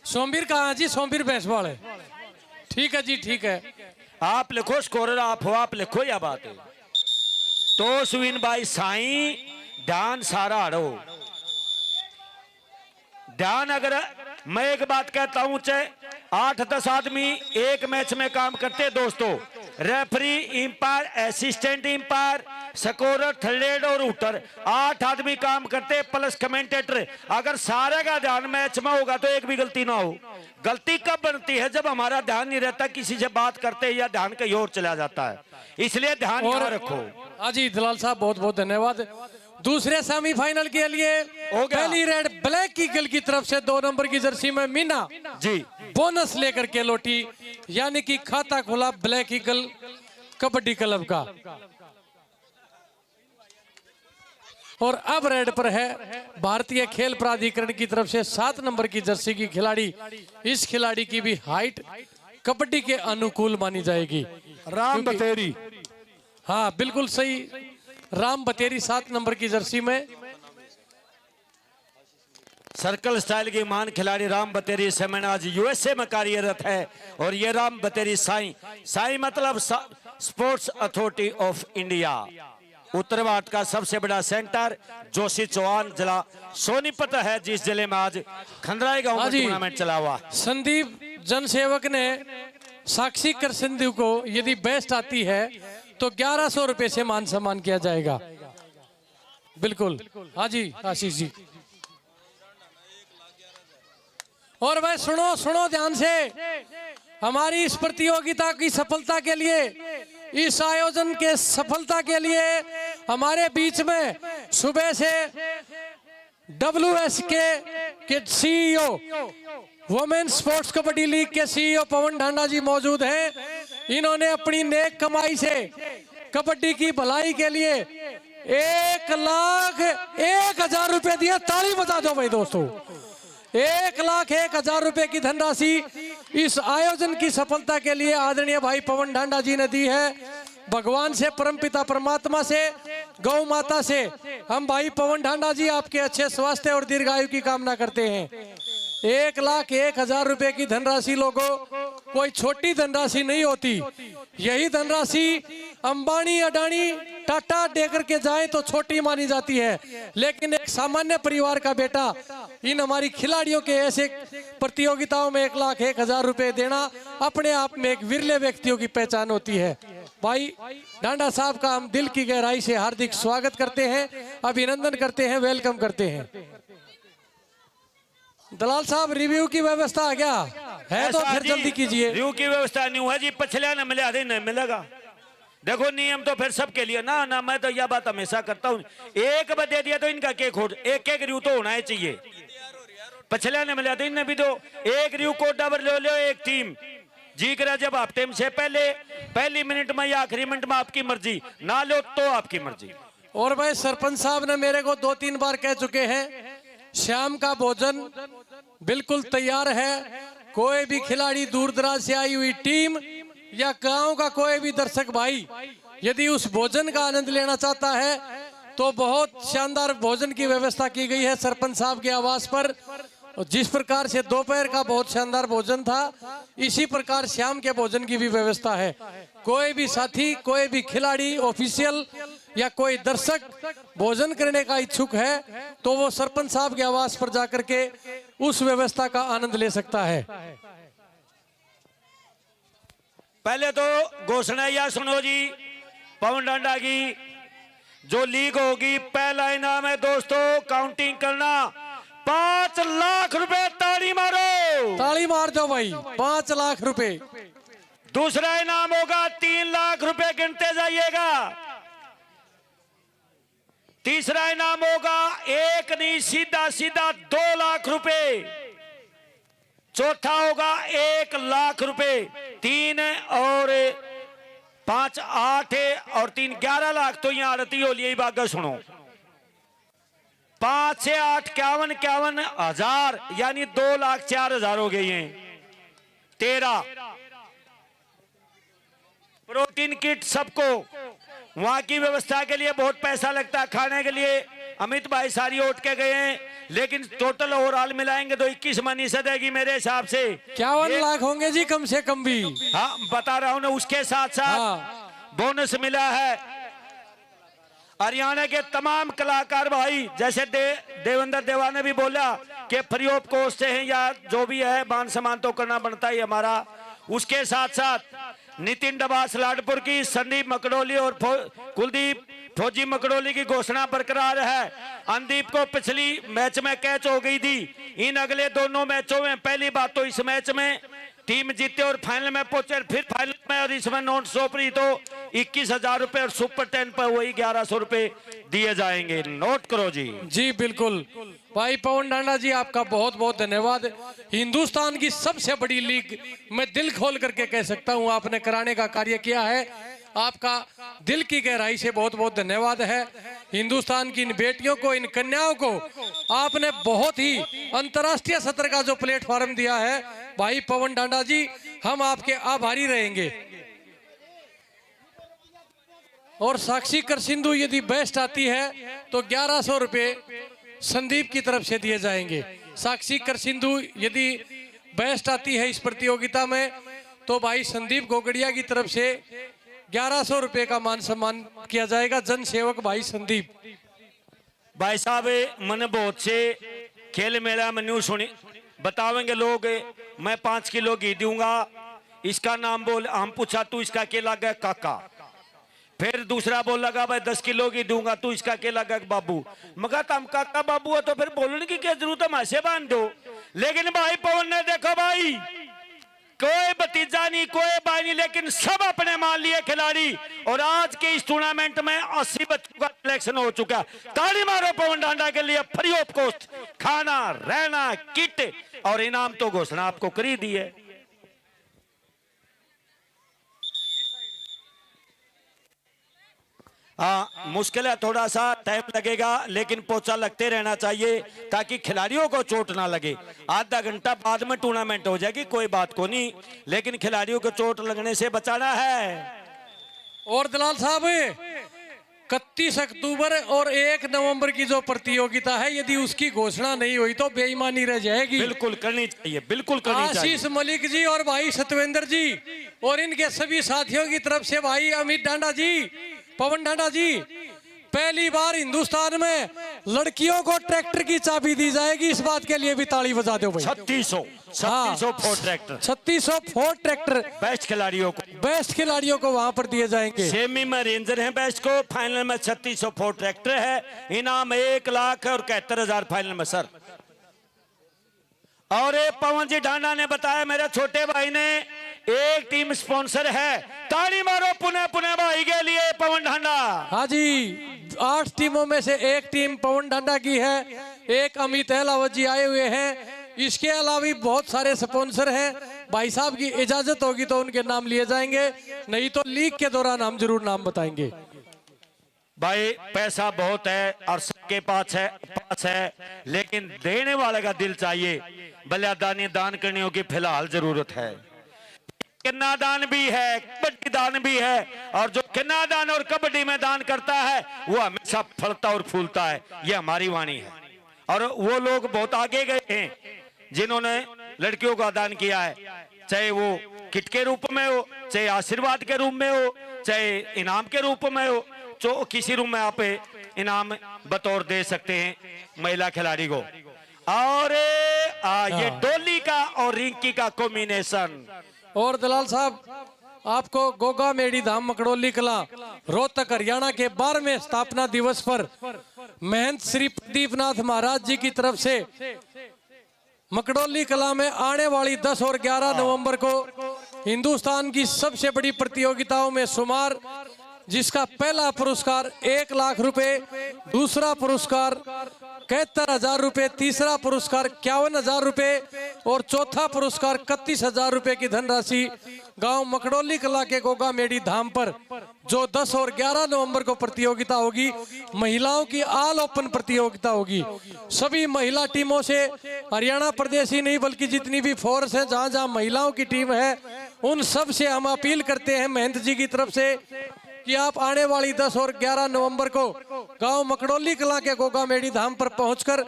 सोमवीर कहाँ जी? सोमवीर भैंसवाल है। ठीक है जी, ठीक है। आप लिखो स्कोरर, आप हो, आप लिखो, या बात है। तो सुविन भाई साई ध्यान सारा हड़ो ध्यान। अगर मैं एक बात कहता हूं, चाहे 8-10 आदमी एक मैच में काम करते दोस्तों, referee, empire, assistant empire, scorer, third और उटर, 8 आदमी काम करते प्लस कमेंटेटर। अगर सारे का ध्यान मैच में होगा तो एक भी गलती ना हो। गलती कब बनती है? जब हमारा ध्यान नहीं रहता, किसी से बात करते या ध्यान कहीं और चला जाता है। इसलिए ध्यान यहाँ रखो। हाँ जी दलाल साहब, बहुत बहुत धन्यवाद। दूसरे सेमीफाइनल के लिए पहली रेड ब्लैक ईगल की तरफ से 2 नंबर की जर्सी में मीना जी बोनस लेकर के लौटी, यानी कि खाता खुला ब्लैक ईगल कबड्डी क्लब का। और अब रेड पर है भारतीय खेल प्राधिकरण की तरफ से 7 नंबर की जर्सी की खिलाड़ी। इस खिलाड़ी की भी हाइट कबड्डी के अनुकूल मानी जाएगी। राम बतेरी, हाँ बिल्कुल सही, राम बतेरी 7 नंबर की जर्सी में। सर्कल स्टाइल की महान खिलाड़ी राम बतेरी समय आज यूएसए में कार्यरत है। और ये राम बतेरी साई मतलब स्पोर्ट्स अथॉरिटी ऑफ इंडिया, उत्तर भारत का सबसे बड़ा सेंटर जोशी चौहान जिला सोनीपत है, जिस जिले में आज खंडराई गांव में टूर्नामेंट चला हुआ। संदीप जनसेवक ने साक्षी कर सिंधु को यदि बेस्ट आती है तो 1100 रुपए से मान सम्मान किया जाएगा। बिल्कुल, हाँ जी आशीष जी। और भाई सुनो सुनो ध्यान से, हमारी इस प्रतियोगिता की सफलता के लिए, इस आयोजन के सफलता के लिए हमारे बीच में सुबह से WSK के CEO, women's sports kabaddi league के सीईओ पवन ढांडा जी मौजूद हैं। इन्होंने अपनी नेक कमाई से कबड्डी की भलाई के लिए 1,01,000 रुपए दिए। ताली बजा दो भाई दोस्तों। 1,01,000 रुपए की धनराशि इस आयोजन की सफलता के लिए आदरणीय भाई पवन ढांडा जी ने दी है। भगवान से, परमपिता परमात्मा से, गौ माता से हम भाई पवन ढांडा जी आपके अच्छे स्वास्थ्य और दीर्घायु की कामना करते हैं। 1,01,000 रुपए की धनराशि लोगों कोई छोटी धनराशि नहीं होती। यही धनराशि अंबानी, अडानी, टाटा दे करके जाए तो छोटी मानी जाती है, लेकिन एक सामान्य परिवार का बेटा इन हमारी खिलाड़ियों के ऐसे प्रतियोगिताओं में 1,01,000 रुपए देना अपने आप में एक विरले व्यक्तियों की पहचान होती है। भाई ढांडा साहब का हम दिल की गहराई से हार्दिक स्वागत करते हैं, अभिनंदन करते हैं, वेलकम करते हैं। दलाल साहब रिव्यू की व्यवस्था आ गया है तो फिर जल्दी कीजिए। रिव्यू की व्यवस्था नहीं हुआ जी, पिछले न मिला नहीं मिलेगा। देखो नियम तो फिर सबके लिए ना ना, मैं तो यह बात हमेशा करता हूँ, एक बार दे दिया तो इनका केक हो, एक रिव्यू तो होना ही चाहिए। पिछले ने मिला तो इनने भी दो, एक रिव्यू को डबल ले लो एक टीम जी करा। जब आप टाइम से पहले पहली मिनट में या आखिरी मिनट में आपकी मर्जी, ना लो तो आपकी मर्जी। और भाई सरपंच साहब ने मेरे को 2-3 बार कह चुके हैं शाम का भोजन बिल्कुल तैयार है। कोई भी खिलाड़ी, दूर दराज से आई हुई टीम या गांव का कोई भी दर्शक भाई यदि उस भोजन का आनंद लेना चाहता है तो बहुत शानदार भोजन की व्यवस्था की गई है सरपंच साहब के आवास पर। जिस प्रकार से दोपहर का बहुत शानदार भोजन था, इसी प्रकार शाम के भोजन की भी व्यवस्था है। कोई भी साथी, कोई भी खिलाड़ी, ऑफिशियल या कोई दर्शक भोजन करने का इच्छुक है तो वो सरपंच साहब के आवास पर जाकर के उस व्यवस्था का आनंद ले सकता है। पहले तो घोषणा या सुनो जी, पवन ढांडा की जो लीग होगी, पहला इनाम है दोस्तों, काउंटिंग करना 5 लाख रुपए। ताली मारो, ताली मार दो भाई, 5 लाख रुपए। दूसरा इनाम होगा 3 लाख रुपए, गिनते जाइएगा। तीसरा इनाम होगा एक नहीं सीधा सीधा 2 लाख रुपए। चौथा होगा 1 लाख रुपए। 3 और 5 8 और 3 11 लाख। तो यहां आरती हो लिया बात सुनो, 5 से 8 51 हजार, यानी 2,04,000 हो गई हैं। 13 प्रोटीन किट सबको, वहां की व्यवस्था के लिए बहुत पैसा लगता है, खाने के लिए अमित भाई सारी उठ के गए हैं, लेकिन टोटल ओवरऑल मिलाएंगे तो 21 मनी सदेगी मेरे हिसाब से। 51 लाख होंगे जी कम से कम भी। हाँ बता रहा हूं ना, उसके साथ साथ बोनस मिला है। हरियाणा के तमाम कलाकार भाई, जैसे देवेंद्र देवा ने भी बोला कि फ्री ऑफ कॉस्ट है या जो भी है, मान सम्मान तो करना बनता ही हमारा। उसके साथ साथ नितिन डबास लाडपुर की, संदीप मकड़ोली और कुलदीप फौजी मकड़ोली की घोषणा बरकरार है। अंदीप को पिछली मैच में कैच हो गई थी। इन अगले दोनों मैचों में पहली बात तो इस मैच में टीम जीते और फाइनल में पहुंचे, फिर फाइनल में, और इसमें नॉन सोपरी तो 21,000 रुपए और सुपर 10 पर वही 1100 रुपए दिए जाएंगे। नोट करो जी। जी बिल्कुल भाई पवन ढांडा जी, आपका बहुत बहुत धन्यवाद। हिंदुस्तान की सबसे बड़ी लीग मैं दिल खोल करके कह सकता हूं आपने कराने का कार्य किया है। आपका दिल की गहराई से बहुत बहुत धन्यवाद है। हिंदुस्तान की इन बेटियों को, इन कन्याओं को आपने बहुत ही अंतर्राष्ट्रीय स्तर का जो प्लेटफॉर्म दिया है भाई पवन ढांडा जी, हम आपके आभारी रहेंगे। और साक्षी कर सिंधु यदि बेस्ट आती है तो 1100 रुपए संदीप की तरफ से दिए जाएंगे। साक्षी कर सिंधु यदि बेस्ट आती है इस प्रतियोगिता में तो भाई संदीप गोगड़िया की तरफ से 1100 रुपए का मान सम्मान किया जाएगा। जन सेवक भाई संदीप। भाई साहब मैंने बहुत से खेल मेला में न्यूज सुनी, बतावेंगे लोग मैं 5 किलो घी दूंगा, इसका नाम बोल, हम पूछा तू इसका क्या लगा काका, फिर दूसरा बोल लगा भाई 10 किलो की दूंगा, तू इसका क्या लगा बाबू। मगर तुम काका बाबू है तो फिर बोलने की क्या जरूरत है, ऐसे बांध दो। लेकिन भाई पवन ने देखो भाई, कोई भतीजा नहीं, कोई भाई नहीं, लेकिन सब अपने मान लिए खिलाड़ी। और आज के इस टूर्नामेंट में 80 बच्चों का सिलेक्शन हो चुका। ताली मारो पवन ढांडा के लिए। फ्री ऑफ कॉस्ट खाना, रहना, किट और इनाम तो घोषणा आपको करी दी है। हाँ मुश्किल है, थोड़ा सा टाइम लगेगा, लेकिन पोचा लगते रहना चाहिए ताकि खिलाड़ियों को चोट ना लगे। आधा घंटा बाद में टूर्नामेंट हो जाएगी, कोई बात को नहीं, लेकिन खिलाड़ियों को चोट लगने से बचाना है। और दलाल साहब 31 अक्टूबर और 1 नवंबर की जो प्रतियोगिता है, यदि उसकी घोषणा नहीं हुई तो बेईमानी रह जाएगी। बिल्कुल करनी चाहिए, बिल्कुल करनी चाहिए। आशीष मलिक जी और भाई सतवेंद्र जी और इनके सभी साथियों की तरफ से भाई अमित ढांडा जी, पवन ढांडा जी, पहली बार हिंदुस्तान में लड़कियों को ट्रैक्टर की चाबी दी जाएगी। इस बात के लिए भी ताली बजा दो भाई। 3600 Ford tractor, 3600 Ford tractor best खिलाड़ियों को वहां पर दिए जाएंगे। सेमी में रेंजर हैं बेस्ट को, फाइनल में 3600 फोर्ड ट्रैक्टर है। इनाम 1,71,000 फाइनल में सर। और पवन जी ढांडा ने बताया, मेरे छोटे भाई ने एक टीम स्पॉन्सर है। ताली मारो पुनः पुनः भाई के लिए पवन ढांडा। हाँ जी, 8 टीमों में से एक टीम पवन ढांडा की है, एक अमित अहलावत जी आए हुए हैं। इसके अलावा भी बहुत सारे स्पॉन्सर हैं। भाई साहब की इजाजत होगी तो उनके नाम लिए जाएंगे, नहीं तो लीग के दौरान हम जरूर नाम बताएंगे। भाई पैसा बहुत है और सबके पास है, लेकिन देने वाले का दिल चाहिए। बलिदानी दान करने की फिलहाल जरूरत है। किन्ना दान भी है, कबड्डी दान भी है, और जो किन्ना दान और कबड्डी में दान करता है वो हमेशा फलता और फूलता है। ये हमारी वाणी है। और वो लोग बहुत आगे गए हैं जिन्होंने लड़कियों का दान किया है, चाहे वो किट के रूप में हो, चाहे आशीर्वाद के रूप में हो, चाहे इनाम के रूप में हो। जो किसी रूप में आप इनाम बतौर दे सकते हैं महिला खिलाड़ी को। और ये डोली का और रिंकी का कॉम्बिनेशन। और दलाल साहब आपको गोगा मेड़ी धाम मकड़ोली कला रोहतक हरियाणा के 12वें स्थापना दिवस पर महंत श्री प्रदीप नाथ महाराज जी की तरफ से मकड़ोली कला में आने वाली 10 और 11 नवंबर को हिंदुस्तान की सबसे बड़ी प्रतियोगिताओं में शुमार, जिसका पहला पुरस्कार 1 लाख रुपए, दूसरा पुरस्कार 71,000 रुपए, तीसरा पुरस्कार 51,000 रुपए और चौथा पुरस्कार 31,000 रुपए की धनराशि गांव मकड़ोली कला के गोगा मेड़ी धाम पर जो 10 और 11 नवंबर को प्रतियोगिता होगी, महिलाओं की ऑल ओपन प्रतियोगिता होगी। सभी महिला टीमों से हरियाणा प्रदेश ही नहीं बल्कि जितनी भी फोर्स है, जहां जहां महिलाओं की टीम है, उन सब से हम अपील करते हैं महंत जी की तरफ से कि आप आने वाली 10 और 11 नवंबर को गांव मकड़ोली कला के गोगा मेड़ी धाम पर पहुंचकर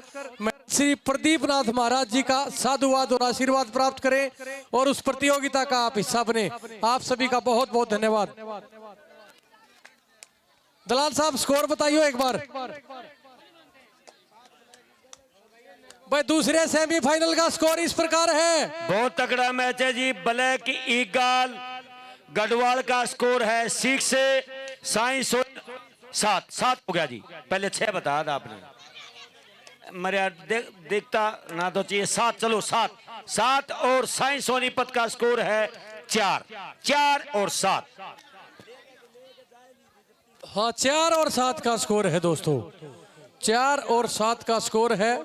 श्री प्रदीप नाथ महाराज जी का साधुवाद और आशीर्वाद प्राप्त करें और उस प्रतियोगिता का आप हिस्सा बने। आप सभी का बहुत बहुत धन्यवाद। दलाल साहब स्कोर बताइए एक बार। भाई दूसरे सेमीफाइनल का स्कोर इस प्रकार है। बहुत तगड़ा मैच है जी। ब्लैक ईगल गढ़वाल का स्कोर है 6 से साइंस 7 हो गया जी। पहले 6 बताया था आपने, मेरे देखता ना तो चाहिए 7। चलो 7 और साइंस सोनीपत का स्कोर है 4 और 7। हाँ 4 और 7 का स्कोर है दोस्तों, 4 और 7 का स्कोर है।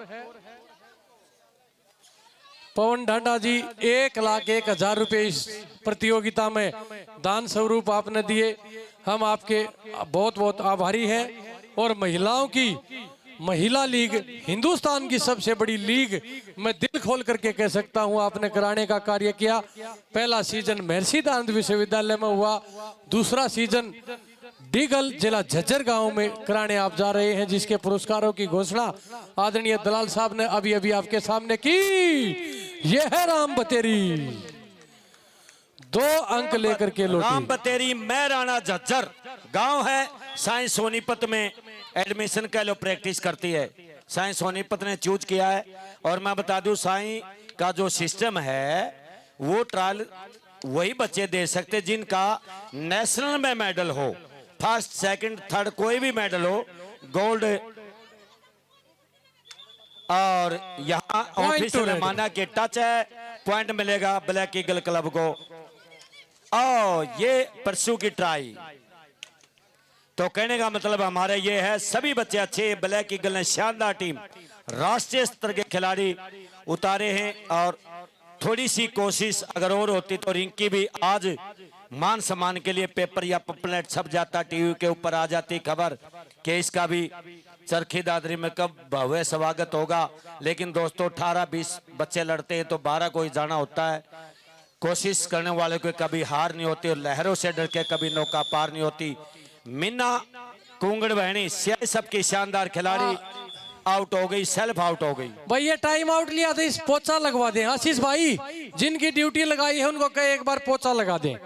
पवन ढांडा जी 1,01,000 रुपए इस प्रतियोगिता में दान स्वरूप आपने दिए, हम आपके बहुत बहुत आभारी हैं। और महिलाओं की महिला लीग हिंदुस्तान की सबसे बड़ी लीग, मैं दिल खोल करके कह सकता हूं आपने कराने का कार्य किया। पहला सीजन महर्षि दयानंद विश्वविद्यालय में हुआ, दूसरा सीजन डीगल जिला झज्जर गांव में कराने आप जा रहे हैं, जिसके पुरस्कारों की घोषणा आदरणीय दलाल साहब ने अभी अभी आपके सामने की। यह है राम बतेरी, 2 अंक लेकर के लौटी। राम बतेरी मैराना झज्जर गांव है, साइंस सोनीपत में एडमिशन का लो प्रैक्टिस करती है। साइंस सोनीपत ने चूज किया है। और मैं बता दूं साइंस का जो सिस्टम है वो ट्रायल वही बच्चे दे सकते जिनका नेशनल में मेडल हो, फर्स्ट सेकंड थर्ड कोई भी मेडल हो, गोल्ड। और यहाँ ऑफिशियल माना के टच है, पॉइंट मिलेगा ब्लैक ईगल क्लब को। और ये परसू की ट्राई, तो कहने का मतलब हमारे ये है सभी बच्चे अच्छे। ब्लैक ईगल ने शानदार टीम, राष्ट्रीय स्तर के खिलाड़ी उतारे हैं। और थोड़ी सी कोशिश अगर और होती तो रिंकी भी आज मान सम्मान के लिए पेपर या पम्पलेट छप जाता, टीवी के ऊपर आ जाती खबर कि इसका भी चरखी दादरी में कब भव्य स्वागत होगा। लेकिन दोस्तों 18-20 बच्चे लड़ते हैं तो 12 को ही जाना होता है। कोशिश करने वाले को कभी हार नहीं होती और लहरों से डर के कभी नौका पार नहीं होती। मीना कुंगड़ बहनी सबकी शानदार खिलाड़ी आउट हो गई, सेल्फ आउट हो गई। भाई ये टाइम आउट लिया था, इस पोचा लगवा दें। आशीष भाई जिनकी ड्यूटी लगाई है उनको कहे एक बार पोचा लगा दें,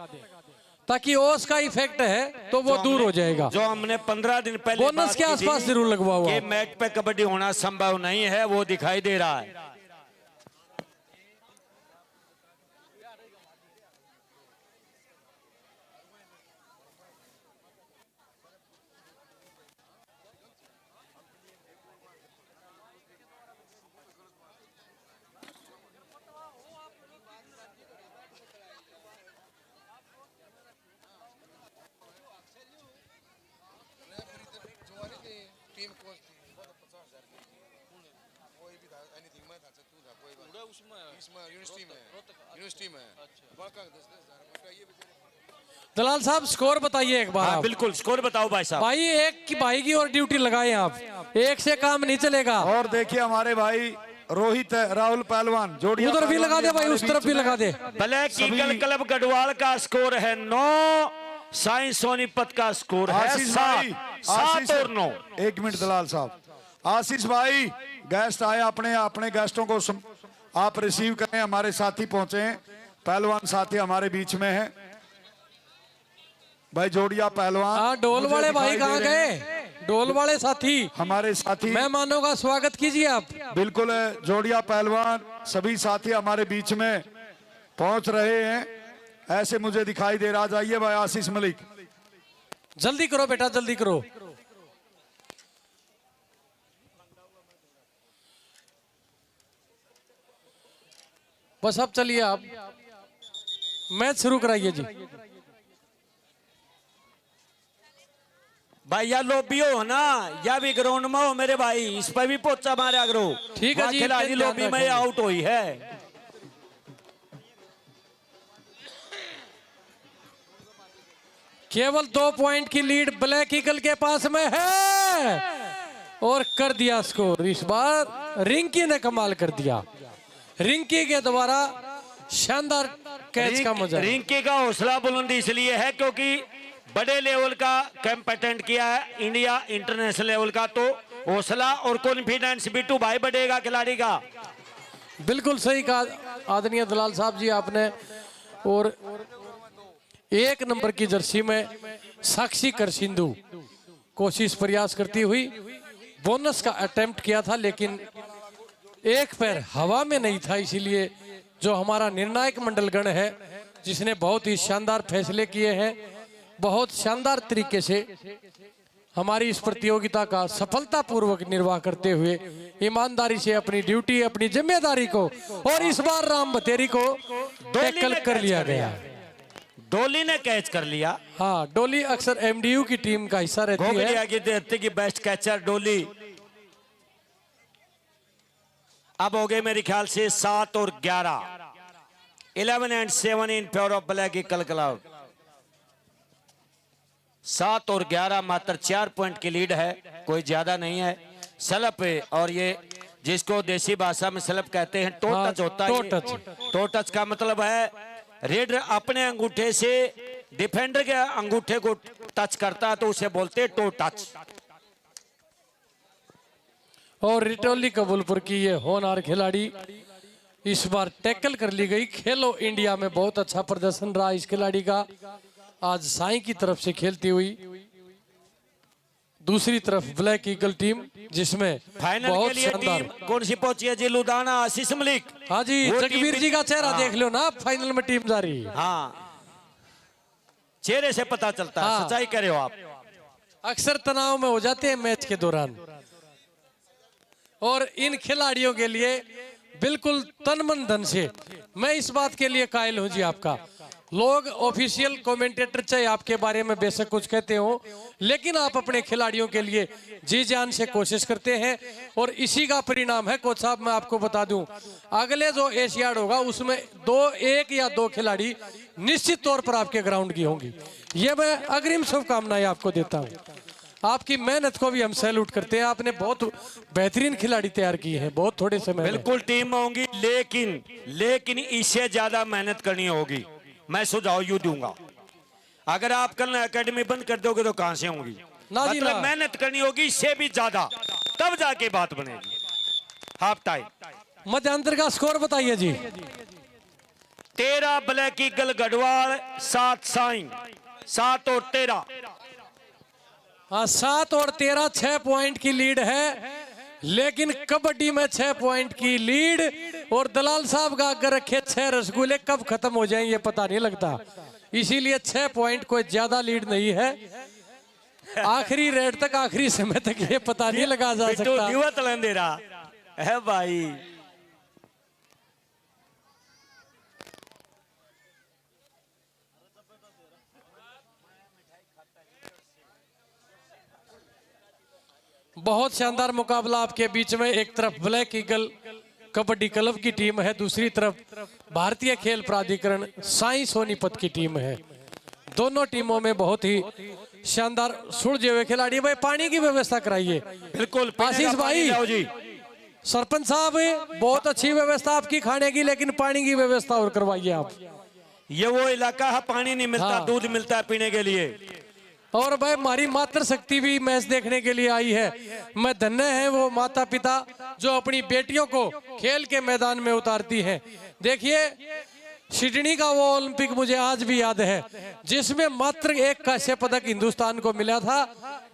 ताकि ओस का इफेक्ट है तो वो दूर हो जाएगा। जो हमने 15 दिन पहले बोनस के आसपास जरूर लगवा हुआ। कि मैच पे कबड्डी होना संभव नहीं है, वो दिखाई दे रहा है। दलाल साहब स्कोर बताइए एक बार। हाँ, बिल्कुल स्कोर बताओ भाई साहब। भाई एक की भाई की और ड्यूटी लगाए आप, एक से काम नहीं चलेगा। और देखिए हमारे भाई रोहित राहुल पहलवान जोड़ी उधर भी लगा दे भाई, उस तरफ भी लगा दे। ब्लैक ईगल क्लब गढ़वाल का स्कोर है 9, साइंस सोनीपत का स्कोर है 7 और 9। 1 मिनट दलाल साहब, आशीष भाई गेस्ट आए, अपने गेस्टों को आप रिसीव करें। हमारे साथी पहुंचे हैं, पहलवान साथी हमारे बीच में है भाई जोड़िया पहलवान। हाँ डोल वाले भाई कहाँ गए? डोल वाले साथी हमारे साथी मेहमानों का स्वागत कीजिए आप। बिल्कुल है, जोड़िया पहलवान सभी साथी हमारे बीच में पहुंच रहे हैं, ऐसे मुझे दिखाई दे रहा। जाइए भाई आशीष मलिक, जल्दी करो बेटा जल्दी करो। बस अब चलिए आप मैच शुरू कराइए जी। भाई या लोबी हो ना या भी ग्राउंड में हो मेरे भाई, इस पर भी पोचा मारा करो। ठीक है जी, खिलाड़ी लोबी में आउट हुई है। केवल 2 पॉइंट की लीड ब्लैक ईगल के पास में है और कर दिया स्कोर। इस बार रिंकी ने कमाल कर दिया, रिंकी के द्वारा शानदार कैच का मजा। रिंकी का हौसला बुलंद इसलिए है क्योंकि बड़े लेवल का कैंप अटेंड किया है, इंडिया इंटरनेशनल लेवल का, तो हौसला और कॉन्फिडेंस बिट्टू भाई बढ़ेगा खिलाड़ी का। बिल्कुल सही कहा आदरणीय दलाल साहब जी आपने। और 1 नंबर की जर्सी में साक्षी कर सिंधु कोशिश प्रयास करती हुई बोनस का अटेम्प्ट किया था, लेकिन एक पैर हवा में नहीं था, इसीलिए जो हमारा निर्णायक मंडलगण है जिसने बहुत ही शानदार फैसले किए हैं, बहुत शानदार तरीके से हमारी इस प्रतियोगिता का सफलतापूर्वक निर्वाह करते हुए ईमानदारी से अपनी ड्यूटी, अपनी जिम्मेदारी को, और इस बार राम बतेरी को टैकल कर लिया गया। डोली ने कैच कर लिया। हाँ, डोली अक्सर एमडीयू की टीम का हिस्सा रहती है। की बेस्ट कैचर डोली। अब हो गए मेरे ख्याल से 7 और 11, 11 and 7 in favour of black eagle club. 7 और 11 मात्र 4 पॉइंट की लीड है, कोई ज्यादा नहीं है। स्लप, और ये जिसको देसी भाषा में स्लप कहते हैं, टो टच होता है। टो टच का मतलब है रेडर अपने अंगूठे से डिफेंडर के अंगूठे को टच करता है तो उसे बोलते हैं टो टच। और रिटोली कबूलपुर की ये होनहार खिलाड़ी इस बार टैकल कर ली गई। खेलो इंडिया में बहुत अच्छा प्रदर्शन रहा इस खिलाड़ी का। आज साई की तरफ से खेलती हुई, दूसरी तरफ ब्लैक ईगल टीम, जिसमें फाइनल बहुत के लिए शानदार। टीम कौन सी पहुंची है जी? लुधियाना आशीष मलिक। हाँ जी, वो जगवीर टीम जी का चेहरा हाँ। देख लो ना, फाइनल में टीम जा रही। हाँ, चेहरे से पता चलता है। हाँ। सच्चाई कह रहे हो आप। अक्सर तनाव में हो जाते हैं मैच के दौरान, और इन खिलाड़ियों के लिए बिल्कुल तन मन धन से मैं इस बात के लिए कायल हूं जी आपका। लोग ऑफिशियल कमेंटेटर चाहे आपके बारे में बेशक कुछ कहते हो, लेकिन आप अपने खिलाड़ियों के लिए जी जान से कोशिश करते हैं, और इसी का परिणाम है। कोच साहब, मैं आपको बता दूं, अगले जो एशियाड होगा उसमें 1 या 2 खिलाड़ी निश्चित तौर पर आपके ग्राउंड की होंगी। ये मैं अग्रिम शुभकामनाएं आपको देता हूं। आपकी मेहनत को भी हम सैल्यूट करते हैं। आपने बहुत बेहतरीन खिलाड़ी तैयार किए हैं बहुत थोड़े समय में। बिल्कुल टीम होंगी, लेकिन इससे ज्यादा मेहनत करनी होगी। मैं सुझाव यूं दूंगा, अगर आप कल एकेडमी बंद कर दोगे तो कहां से होंगी? ना जी मतलब ना। मेहनत करनी होगी इससे भी ज्यादा, तब जाके बात बनेगी। हाफ टाइम, मध्यांतर का स्कोर बताइए जी। 13 ब्लैक ईगल गढ़वाल, 7 साई। 7 और 13। हाँ, 7 और 13, 6 पॉइंट की लीड है, लेकिन कबड्डी में 6 पॉइंट की लीड, और दलाल साहब का अगर रखे 6 रसगुल्ले कब खत्म हो जाएंगे पता नहीं लगता। इसीलिए 6 पॉइंट कोई ज्यादा लीड नहीं है। आखिरी रेड तक, आखिरी समय तक ये पता नहीं लगा जा सकता है भाई। बहुत शानदार मुकाबला आपके बीच में। एक तरफ ब्लैक ईगल कबड्डी क्लब की टीम है, दूसरी तरफ भारतीय खेल प्राधिकरण साई सोनीपत की टीम है। दोनों टीमों में बहुत ही शानदार सुलझे हुए खिलाड़ी। भाई, पानी की व्यवस्था कराइए। बिल्कुल आशीष भाई, जी। सरपंच साहब, बहुत अच्छी व्यवस्था आपकी खाने की, लेकिन पानी की व्यवस्था और करवाइए आप। ये वो इलाका है पानी नहीं मिलता, हाँ। दूध मिलता है पीने के लिए। और भाई, हमारी मातृ शक्ति भी मैच देखने के लिए आई है। मैं धन्य है वो माता पिता जो अपनी बेटियों को खेल के मैदान में उतारती हैं। देखिए, सिडनी का वो ओलंपिक मुझे आज भी याद है, जिसमें मात्र 1 कांस्य पदक हिंदुस्तान को मिला था।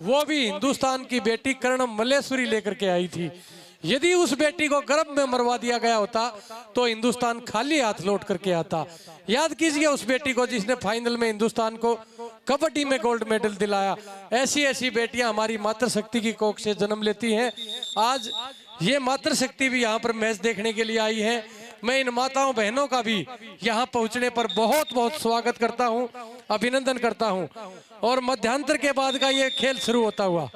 वो भी हिंदुस्तान की बेटी कर्णम मल्लेश्वरी लेकर के आई थी। यदि उस बेटी को गर्भ में मरवा दिया गया होता तो हिंदुस्तान खाली हाथ लौट करके आता। याद कीजिए उस बेटी को जिसने फाइनल में हिंदुस्तान को कबड्डी में गोल्ड मेडल दिलाया। ऐसी ऐसी बेटियां हमारी मातृशक्ति की कोख से जन्म लेती हैं। आज ये मातृशक्ति भी यहाँ पर मैच देखने के लिए आई है। मैं इन माताओं बहनों का भी यहाँ पहुँचने पर बहुत बहुत स्वागत करता हूँ, अभिनंदन करता हूँ। और मध्यांतर के बाद का ये खेल शुरू होता हुआ।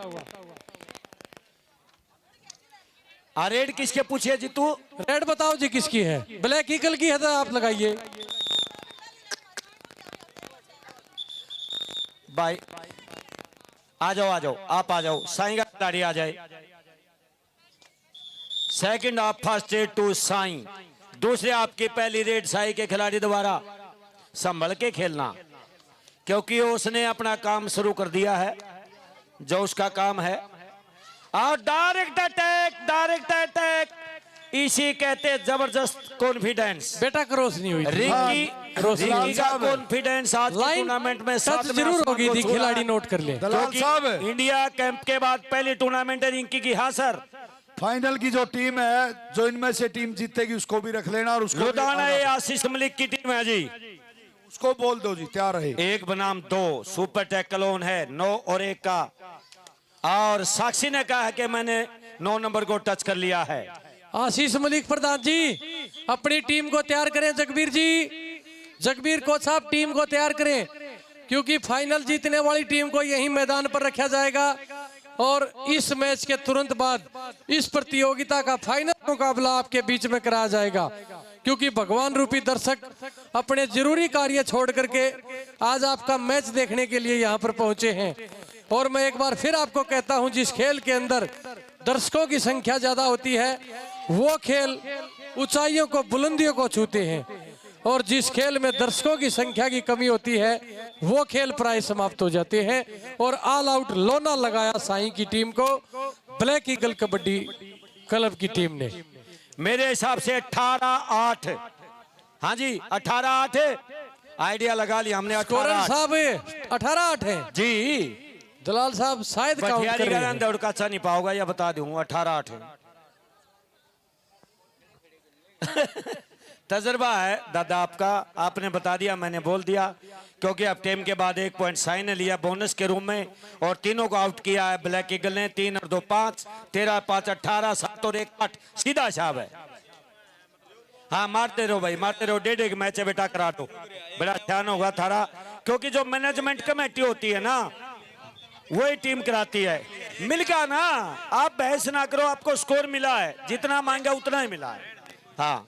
रेड किसके पूछिए जी? तू रेड बताओ जी किसकी है? ब्लैक ईगल की है तो आप लगाइए भाई। आ जाओ, आप आ जाओ। साई का खिलाड़ी आ जाए। Second half first raid to Sai. दूसरे आपकी पहली रेड साई के खिलाड़ी द्वारा संभल के खेलना। क्योंकि उसने अपना काम शुरू कर दिया है जो उसका काम है। और डायरेक्ट अटैक इसी कहते जबरदस्त कॉन्फिडेंस। बेटा क्रॉस नहीं हुई थी। रिंकी का कॉन्फिडेंस आज के लाइन टूर्नामेंट में टच जरूर होगी थी, खिलाड़ी नोट कर ले। दलाल साहब, इंडिया कैंप के बाद पहली टूर्नामेंट है रिंकी की। हाँ सर, फाइनल की जो टीम है, जो इनमें से टीम जीतेगी उसको भी रख लेना, और उसको लुधियाना ये आशीष मलिक की टीम है जी। उसको बोल दो जी तैयार रहे। एक बनाम 2 सुपर टैकलोन है, 9 और 1 का। और साक्षी ने कहा है कि मैंने 9 नंबर को टच कर लिया है। आशीष मलिक प्रधान जी अपनी टीम को तैयार करें। जगबीर जी, जगबीर कोच साहब टीम को तैयार करें, क्योंकि फाइनल जीतने वाली टीम को यही मैदान पर रखा जाएगा। और इस मैच के तुरंत बाद इस प्रतियोगिता का फाइनल मुकाबला आपके बीच में कराया जाएगा, क्योंकि भगवान रूपी दर्शक अपने जरूरी कार्य छोड़ करके आज आपका मैच देखने के लिए यहाँ पर पहुंचे हैं। और मैं एक बार फिर आपको कहता हूं, जिस खेल के अंदर दर्शकों की संख्या ज्यादा होती है वो खेल ऊंचाइयों को, बुलंदियों को छूते हैं, और जिस खेल में दर्शकों की संख्या की कमी होती है वो खेल प्राय समाप्त हो जाते हैं। और ऑल आउट लोना लगाया साईं की टीम को ब्लैक ईगल कबड्डी क्लब की टीम ने। मेरे हिसाब से 18-8। हाँ जी 18-8 आइडिया लगा लिया हमने। कोरन 18-8 साहब 18-8 है जी। दलाल साहब शायद काउंट कर रहे हैं। दौड़ का अच्छा नहीं पाओगा, या बता दूं 18-8 है। तजर्बा है दादा आपका, आपने बता दिया, मैंने बोल दिया, क्योंकि अब टीम के बाद 1 पॉइंट साइन ने लिया बोनस के रूम में, और तीनों को आउट किया है ब्लैक ईगल ने। 3 और 2 5, 13 5 18, 7 और 1 8। सीधा हिसाब है। हाँ मारते रहो भाई, मारते रहो। 1.5 मैच है बेटा, करा दो, बड़ा ध्यान होगा थारा, क्योंकि जो मैनेजमेंट कमेटी होती है ना वही टीम कराती है। मिल गया ना, आप बहस ना करो, आपको स्कोर मिला है, जितना मांगा उतना ही मिला है। हाँ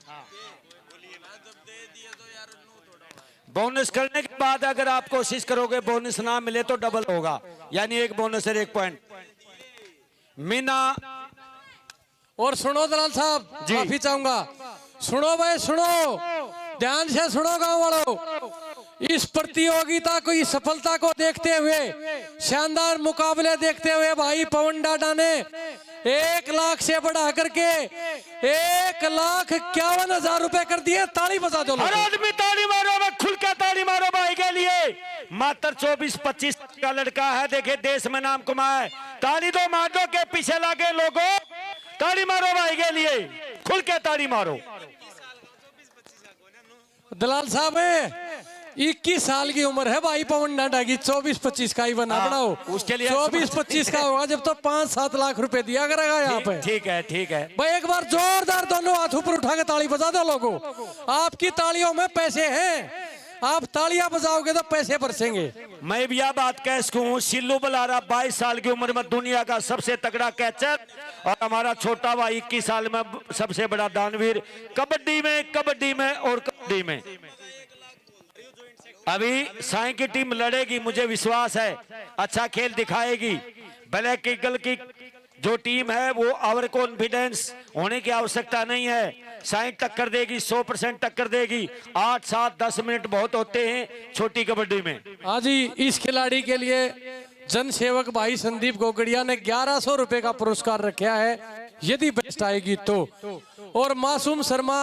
बोनस करने के बाद अगर आप कोशिश करोगे बोनस ना मिले तो डबल होगा, यानी 1 बोनस है 1 पॉइंट। मीना और सुनो दलाल साहब, माफी चाहूंगा, सुनो भाई सुनो, ध्यान से सुनो गांव वालों। इस प्रतियोगिता को, इस सफलता को देखते हुए, शानदार मुकाबले देखते हुए भाई पवन डाडा ने 1 लाख से बढ़ा करके 1,51,000 रुपए कर दिए। ताली बजा दो, हर आदमी ताली मारो, खुल के ताली मारो भाई के लिए। मात्र 24-25 का लड़का है, देखे देश में नाम कमाए। ताली दो, मार दो के पीछे लगे लोगों, ताली मारो भाई के लिए, खुल के ताली मारो। दलाल साहब 21 साल की उम्र है भाई पवन डाडा की, 24-25 का ही बना बनाओ। उसके लिए 24-25 का होगा जब तो 5-7 लाख रुपए दिया करेगा यहाँ पे। ठीक है ठीक है भाई एक बार जोरदार दोनों हाथ ऊपर उठा के ताली बजा दो लोगों। आपकी तालियों में पैसे हैं, आप तालियां बजाओगे तो पैसे बरसेंगे। मैं भी यह बात कह सकूं, सिल्लू बलारा 22 साल की उम्र में दुनिया का सबसे तगड़ा कैचर, और हमारा छोटा भाई 21 साल में सबसे बड़ा दानवीर कबड्डी में और कबड्डी में। अभी साईं की टीम लड़ेगी, मुझे विश्वास है, अच्छा खेल दिखाएगी। ब्लैक ईगल की जो टीम है वो ओवर कॉन्फिडेंस होने की आवश्यकता नहीं है, साईं टक्कर देगी, 100% टक्कर देगी। 8 7 10 मिनट बहुत होते हैं छोटी कबड्डी में। हाँ जी, इस खिलाड़ी के लिए जन सेवक भाई संदीप गोगड़िया ने 1100 रुपए का पुरस्कार रखा है, यदि बेस्ट आएगी तो। और मासूम शर्मा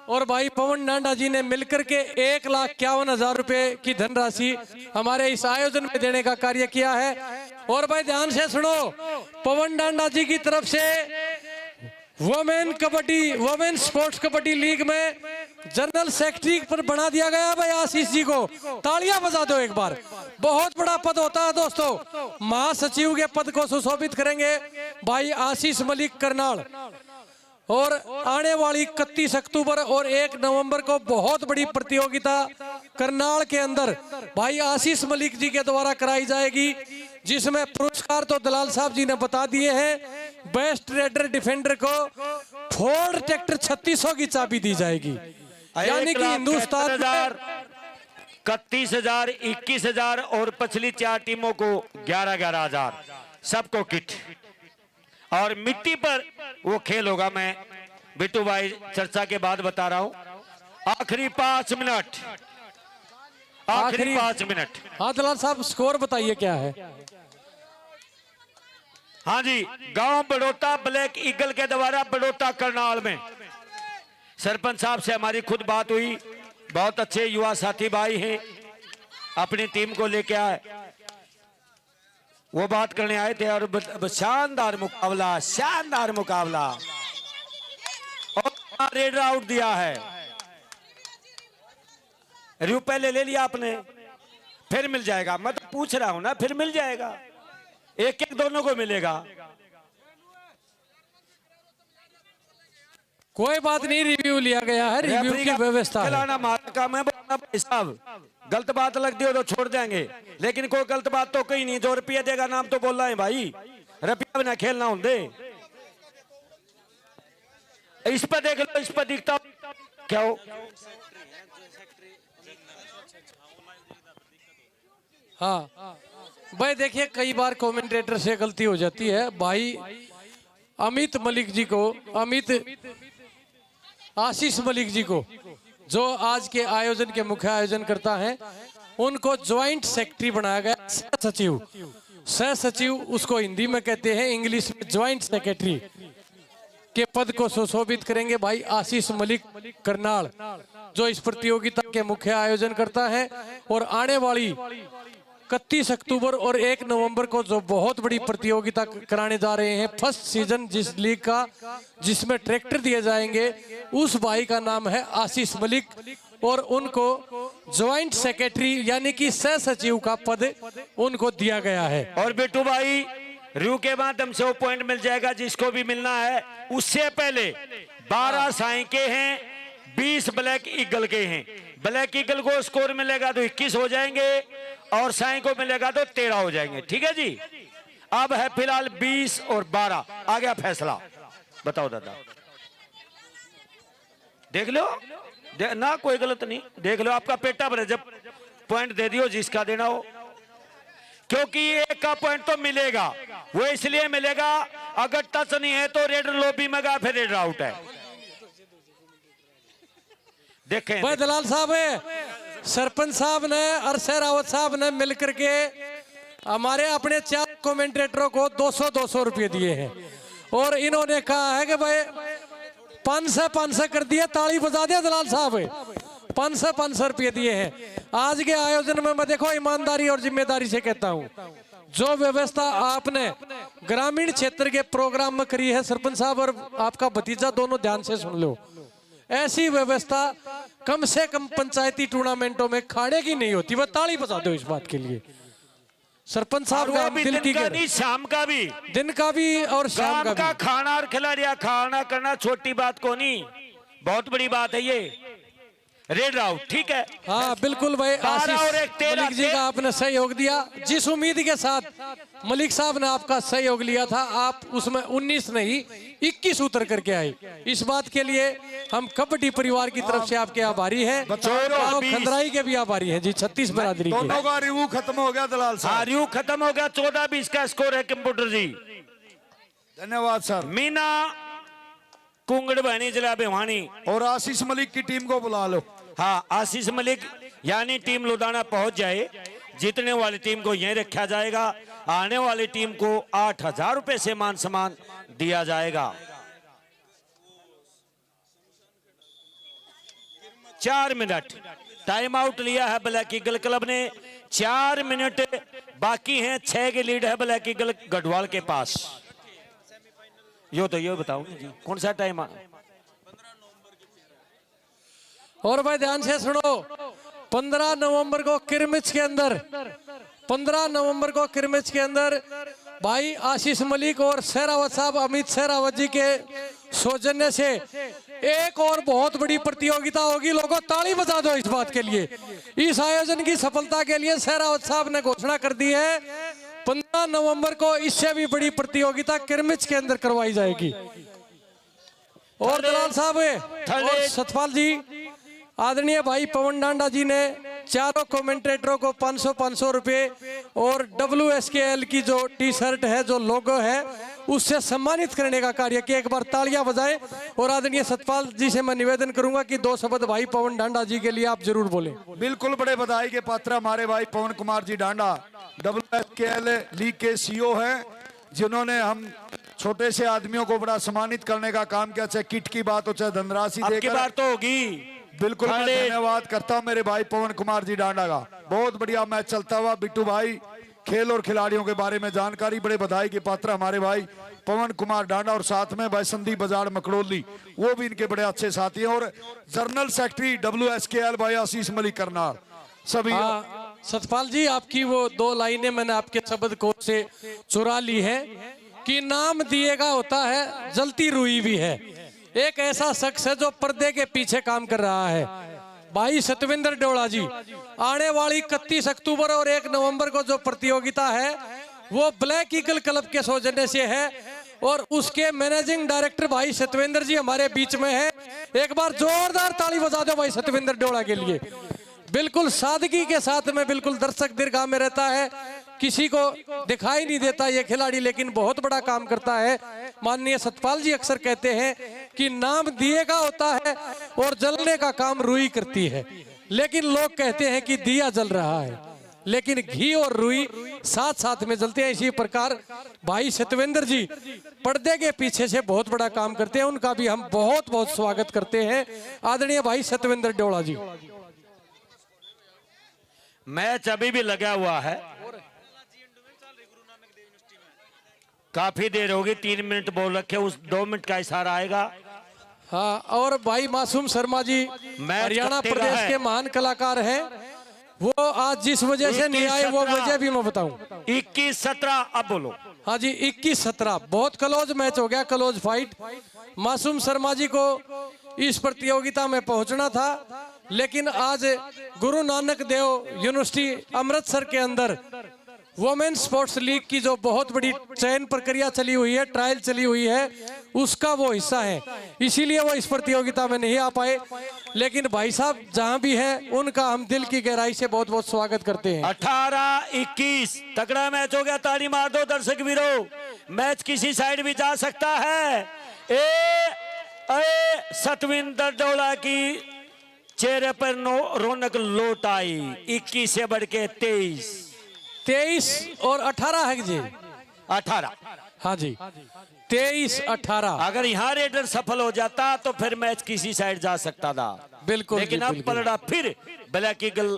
और भाई पवन डांडा जी ने मिलकर के 1,51,000 रुपए की धनराशि हमारे इस आयोजन में देने का कार्य किया है। और भाई ध्यान से सुनो, पवन डांडा जी की तरफ से वुमेन स्पोर्ट्स कबड्डी लीग में जनरल सेक्रेटरी पर बना दिया गया भाई आशीष जी को। तालियां बजा दो एक बार, बहुत बड़ा पद होता है दोस्तों। महासचिव के पद को सुशोभित करेंगे भाई आशीष मलिक करनाल। और आने वाली 31 अक्टूबर और 1 नवंबर को बहुत बड़ी प्रतियोगिता करनाल के अंदर भाई आशीष मलिक जी के द्वारा कराई जाएगी, जिसमें पुरस्कार तो दलाल साहब जी ने बता दिए हैं। बेस्ट रेडर डिफेंडर को फोर्ड ट्रैक्टर 3600 की चाबी दी जाएगी, यानी कि हिंदुस्तान 31,000, 21,000 और पिछली 4 टीमों को 11,000 सबको किट। और मिट्टी पर वो खेल होगा, मैं बिट्टू भाई चर्चा के बाद बता रहा हूं। आखिरी 5 मिनट, आखिरी 5 मिनट। हाँ दलाल साहब, स्कोर बताइए क्या है? हाँ जी, गांव बड़ौता ब्लैक ईगल के द्वारा बड़ौता करनाल में सरपंच साहब से हमारी खुद बात हुई। बहुत अच्छे युवा साथी भाई हैं, अपनी टीम को लेके आए, वो बात करने आए थे। और शानदार मुकाबला, शानदार मुकाबला, और रेड आउट दिया है। रिव्यू पहले ले लिया आपने, फिर मिल जाएगा। मैं तो पूछ रहा हूं ना, फिर मिल जाएगा, एक एक दोनों को मिलेगा। कोई बात नहीं, रिव्यू लिया गया है, रिव्यू की व्यवस्था है। खिलाना हमारा काम है भाई साहब, गलत बात लगती हो तो छोड़ देंगे, लेकिन कोई गलत बात तो कहीं नहीं। 2 रुपया देगा नाम तो बोल रहा है भाई, रुपया बिना खेलना होंगे। इस पर देख लो, इस पर दिखता क्या हो। हाँ भाई देखिए, कई बार कमेंटेटर से गलती हो जाती है। भाई अमित मलिक जी को, आशीष मलिक जी को, जो आज के आयोजन के मुख्य आयोजन करता है, उनको ज्वाइंट सेक्रेटरी बनाया गया। सह सचिव उसको हिंदी में कहते हैं, इंग्लिश में ज्वाइंट सेक्रेटरी के पद को सुशोभित करेंगे भाई आशीष मलिक करनाल, जो इस प्रतियोगिता के मुख्य आयोजन करता है। और आने वाली 31 अक्टूबर और 1 नवंबर को जो बहुत बड़ी प्रतियोगिता कराने जा रहे हैं, फर्स्ट सीजन जिस लीग का, जिसमें ट्रैक्टर दिए जाएंगे, उस भाई का नाम है आशीष मलिक, और उनको ज्वाइंट सेक्रेटरी यानी कि सह सचिव का पद उनको दिया गया है। और बिट्टू भाई, रिव्यू के माध्यम से वो पॉइंट मिल जाएगा जिसको भी मिलना है। उससे पहले 12 साई के हैं, 20 ब्लैक ईगल के हैं। ब्लैक ईगल को स्कोर मिलेगा तो 21 हो जाएंगे, और साई को मिलेगा तो 13 हो जाएंगे। ठीक है जी। अब है फिलहाल 20 और 12, आ गया फैसला। बताओ दादा, देख लो ना, कोई गलत नहीं, देख लो, आपका पेटा भरे, जब पॉइंट दे दियो जिसका देना हो, क्योंकि एक का पॉइंट तो मिलेगा। वो इसलिए मिलेगा, अगर टच नहीं है तो रेड लॉबी में गया, फिर रेड आउट है। देखें भाई दलाल साहब है, सरपंच साहब ने और शेरावत साहब ने मिलकर के हमारे अपने 4 कमेंटेटरों को 200-200 रुपये दिए हैं, और इन्होंने कहा है कि भाई 500 कर दिए, ताली बजा दिया दलाल साहब, 500 रुपये दिए हैं। आज के आयोजन में मैं देखो ईमानदारी और जिम्मेदारी से कहता हूँ, जो व्यवस्था आपने ग्रामीण क्षेत्र के प्रोग्राम में करी है, सरपंच साहब और आपका भतीजा दोनों ध्यान से सुन लो, ऐसी व्यवस्था कम से कम पंचायती टूर्नामेंटों में खाने की नहीं होती। वह ताली बजा दो इस बात के लिए। सरपंच साहब का दिल की नहीं, शाम का भी, दिन का भी और शाम का भी। खाना और खिलाड़िया खाना करना छोटी बात को नहीं, बहुत बड़ी बात है ये। रेड आउट, ठीक है। हाँ बिल्कुल भाई, आशीष मलिक जी का आपने सहयोग दिया। जिस उम्मीद के साथ मलिक साहब ने आपका सहयोग लिया था, आप उसमें 19 नहीं 21 उतर करके आए। इस बात के लिए हम कबड्डी परिवार की तरफ से आपके आभारी हैं, खंदराई के भी आभारी हैं जी, 36 बरादरी के। दोनों का रिव्यू खत्म हो गया दलाल साहब, रिव्यू खत्म हो गया। 14-20 का स्कोर है कंप्यूटर जी। धन्यवाद सर। मीना कुंगड़ बहनी जिला भिवानी और आशीष मलिक की टीम को बुला लो। हाँ, आशीष मलिक यानी टीम लुधियाना पहुंच जाए, जीतने वाली टीम को यहीं रखा जाएगा, आने वाली टीम को 8000 रुपए से मान सम्मान दिया जाएगा। 4 मिनट टाइम आउट लिया है ब्लैक ईगल क्लब ने। 4 मिनट बाकी हैं, 6 की लीड है ब्लैक ईगल गढ़वाल के पास। यो तो ये बताओ जी, कौन सा टाइम? और भाई ध्यान से सुनो, 15 नवंबर को किरमिच के अंदर, 15 नवंबर को किरमिच के अंदर भाई आशीष मलिक और शेरावत साहब, अमित शेरावत जी के सौजन्य से एक और बहुत बड़ी प्रतियोगिता होगी। लोगों ताली बजा दो इस बात के लिए। इस आयोजन की सफलता के लिए शेरावत साहब ने घोषणा कर दी है, 15 नवंबर को इससे भी बड़ी प्रतियोगिता किरमिच के अंदर करवाई जाएगी। और दलाल साहब और सतपाल जी, आदरणीय भाई पवन डांडा जी ने चारों कमेंटेटरों को 500 रुपए और WSKL की जो टी शर्ट है, जो लोगो है, उससे सम्मानित करने का कार्य किया। एक बार तालियां बजाएं। और आदरणीय सतपाल जी से मैं निवेदन करूंगा कि 2 शब्द भाई पवन ढांडा जी के लिए आप जरूर बोलें। बिल्कुल, बड़े बधाई के पात्र हमारे भाई पवन कुमार जी ढांडा, WSKL लीग के CEO हैं, जिन्होंने हम छोटे से आदमियों को बड़ा सम्मानित करने का काम किया, चाहे किट की बात हो चाहे धनराशि अब की देकर। बार तो होगी। बिल्कुल, मैं धन्यवाद करता हूं मेरे भाई पवन कुमार जी डांडा का। बहुत बढ़िया मैच चलता हुआ। बिट्टू भाई, खेल और खिलाड़ियों के बारे में जानकारी, बड़े बधाई के पात्र हमारे भाई पवन कुमार डांडा, और साथ में भाई संदीप बजाड़ मकड़ोली, वो भी इनके बड़े अच्छे साथी हैं। और जनरल सेक्रेटरी WSKL भाई आशीष मलिक करनाल, सभी। सतपाल जी, आपकी वो 2 लाइनें मैंने आपके शब्द कोश से चुरा ली है कि नाम दिएगा होता है, जलती रुई भी है। एक ऐसा शख्स है जो पर्दे के पीछे काम कर रहा है, भाई सतविंदर डोला जी। आने वाली 31 अक्टूबर और 1 नवंबर को जो प्रतियोगिता है वो ब्लैक ईगल क्लब के सौजन्य से है, और उसके मैनेजिंग डायरेक्टर भाई सतविंदर जी हमारे बीच में है। एक बार जोरदार ताली बजा दो भाई सतविंदर डोला के लिए। बिल्कुल सादगी के साथ में, बिल्कुल दर्शक दीर्घा में रहता है, किसी को दिखाई नहीं देता ये खिलाड़ी, लेकिन बहुत बड़ा काम करता है। माननीय सतपाल जी अक्सर कहते हैं कि नाम दिएगा होता है और जलने का काम रुई करती है, लेकिन लोग कहते हैं कि दिया जल रहा है, लेकिन घी और रुई साथ साथ में जलते हैं। इसी प्रकार भाई सतविंदर जी पर्दे के पीछे से बहुत बड़ा काम करते हैं, उनका भी हम बहुत बहुत स्वागत करते हैं, आदरणीय भाई सतविंदर डोला जी। मैच अभी भी लगा हुआ है, काफी देर होगी, 3 मिनट बोल रखे, उस 2 मिनट का इशारा आएगा। हाँ, और भाई मासूम शर्मा जी हरियाणा प्रदेश के महान कलाकार हैं, वो आज जिस वजह से नहीं आए वो वजह भी मैं बताऊं। 21-17 अब बोलो। हाँ जी, 21-17 बहुत क्लोज मैच हो गया, क्लोज फाइट। मासूम शर्मा जी को इस प्रतियोगिता में पहुंचना था, लेकिन आज गुरु नानक देव यूनिवर्सिटी अमृतसर के अंदर वुमेन स्पोर्ट्स लीग की जो बहुत बड़ी चयन प्रक्रिया चली हुई है, ट्रायल चली हुई है, उसका वो हिस्सा है, इसीलिए वो इस प्रतियोगिता में नहीं आ पाए। लेकिन भाई साहब जहां भी हैं उनका हम दिल की गहराई से बहुत बहुत स्वागत करते हैं। 18-21 तगड़ा मैच हो गया, ताली मार दो दर्शक वीरों। मैच किसी साइड भी जा सकता है। सतविंदर डोला की चेहरे पर रौनक लौट आई। 21 से बढ़ के 23 और 18 है जी, 18। हाँ जी, 23-18। अगर यहाँ रेडर सफल हो जाता तो फिर मैच किसी साइड जा सकता था, बिल्कुल। लेकिन अब पलड़ा फिर ब्लैक ईगल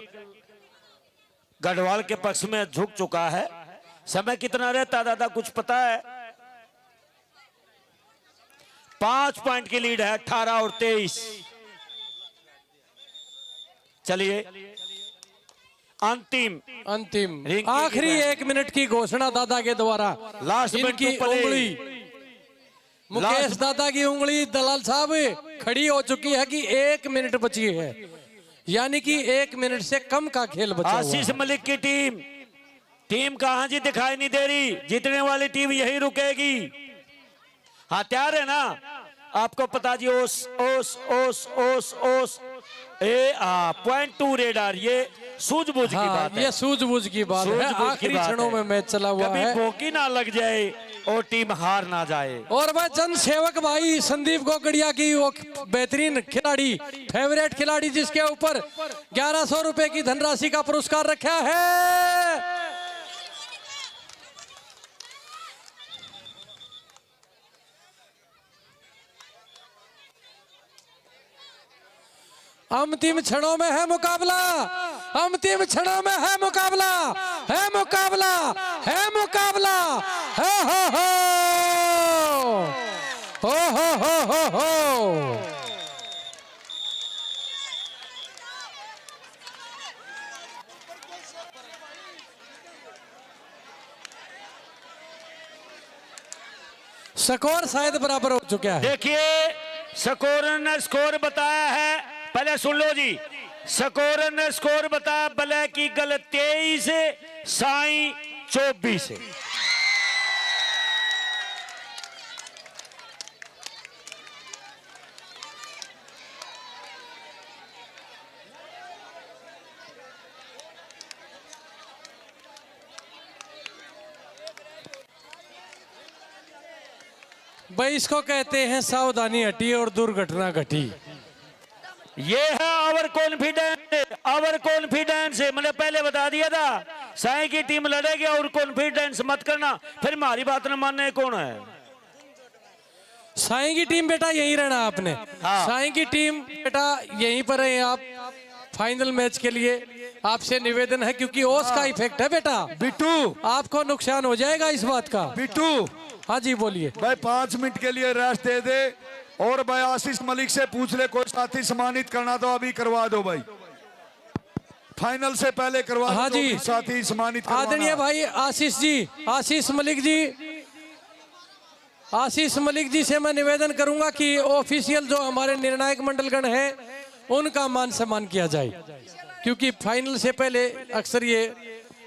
गढ़वाल के पक्ष में झुक चुका है। समय कितना रहता दादा कुछ पता है? 5 पॉइंट की लीड है, 18 और 23। चलिए अंतिम आखिरी 1 मिनट की घोषणा दादा के द्वारा। लास्ट इनकी उंगली, मुकेश दादा की उंगली दलाल साहब खड़ी हो चुकी है कि 1 मिनट बची है, यानी कि 1 मिनट से कम का खेल बचा हुआ है। आशीष मलिक की टीम कहां जी दिखाई नहीं दे रही, जीतने वाली टीम यही रुकेगी। हाँ तैयार है ना? आपको पता जी, ओस ओस ओस ओस ओस .2 रेडार, ये सूझबूझ की बात है, ये सूझबूझ की बात है। आखिरी क्षणों में मैच चला हुआ है, कभी भोकी ना लग जाए और टीम हार ना जाए। और वह जन सेवक भाई संदीप गोकड़िया की वो बेहतरीन खिलाड़ी, फेवरेट खिलाड़ी, जिसके ऊपर 1100 रुपए की धनराशि का पुरस्कार रखा है। अंतिम क्षणों में है मुकाबला, अंतिम क्षणों में है मुकाबला, है मुकाबला, है मुकाबला, है हो हो। स्कोर शायद बराबर हो चुका है। देखिए स्कोर ने स्कोर बताया है, पहले सुन लो जी। स्कोर ने स्कोर बताया, ब्लैक ईगल 23, साई 24। भाई इसको कहते हैं सावधानी हटी और दुर्घटना घटी। ये है ओवर कॉन्फिडेंस। मैंने पहले बता दिया था साई की टीम लड़ेगी और कॉन्फिडेंस मत करना, फिर हमारी बात न मानने कौन है। साई की टीम बेटा यहीं रहना आपने। हाँ। साई की टीम बेटा यहीं पर है आप फाइनल मैच के लिए। आपसे निवेदन है क्योंकि ओस का इफेक्ट है बेटा, बिट्टू आपको नुकसान हो जाएगा इस बात का। बिट्टू हाँ जी बोलिए। भाई 5 मिनट के लिए रेस्ट दे दे और भाई आशीष मलिक से पूछ ले कोई साथी सम्मानित करना तो अभी करवा दो भाई, फाइनल से पहले करवा हाँ दो जी। तो साथी सम्मानित करवाना। आदरणीय भाई आशीष जी, आशीष मलिक जी से मैं निवेदन करूंगा कि ऑफिशियल जो हमारे निर्णायक मंडलगण है उनका मान सम्मान किया जाए, क्योंकि फाइनल से पहले अक्सर ये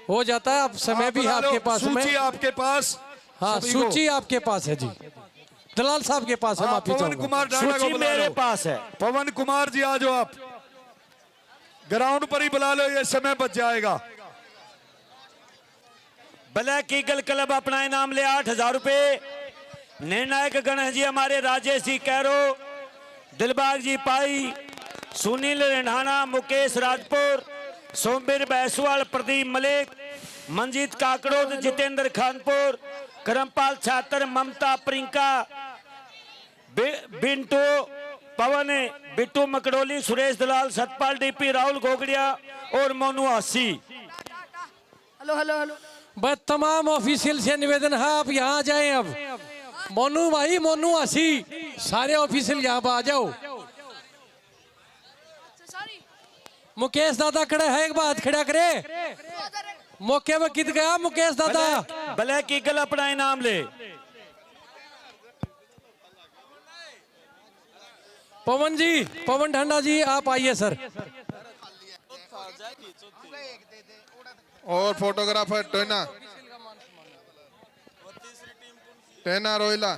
हो जाता है। अब समय भी है आपके पास में। सूची आपके पास। हाँ सभी को। सूची आपके पास है जी, दलाल साहब के पास है। हाँ, माफी पवन चाहूंगा। कुमार डांडा को सूची बुला मेरे लो। पास है। पवन कुमार जी आ जाओ, आप ग्राउंड पर ही बुला लो, ये समय बच जाएगा। ब्लैक ईगल क्लब अपना इनाम ले 8,000 रुपए। निर्णायक गण है जी हमारे राजेश जी कैरो, दिलबाग जी पाई, सुनील रेंढाना, मुकेश राजपुर, सोमवीर बैसवाल, प्रदीप मलिक, मंजीत काकड़ोद, जितेंद्र खानपुर, करमपाल छात्र, ममता प्रियंका, बिंटू पवन, बिट्टू मकड़ोली, सुरेश दलाल, सतपाल डीपी, राहुल गोगड़िया और मोनू आसी। Hello hello hello. बस तमाम ऑफिशियल से निवेदन है आप यहाँ आ जाएं। अब मोनू भाई, मोनू आसी, सारे ऑफिशियल यहाँ पर आ जाओ। मुकेश दादा खड़े है, एक बात खड़ा करे मौके में कित गया मुकेश दादा। ब्लैक ईगल अपना इनाम ले। पवन जी, पवन ढांडा जी आप आइए सर। और फोटोग्राफर टोना रोहिला।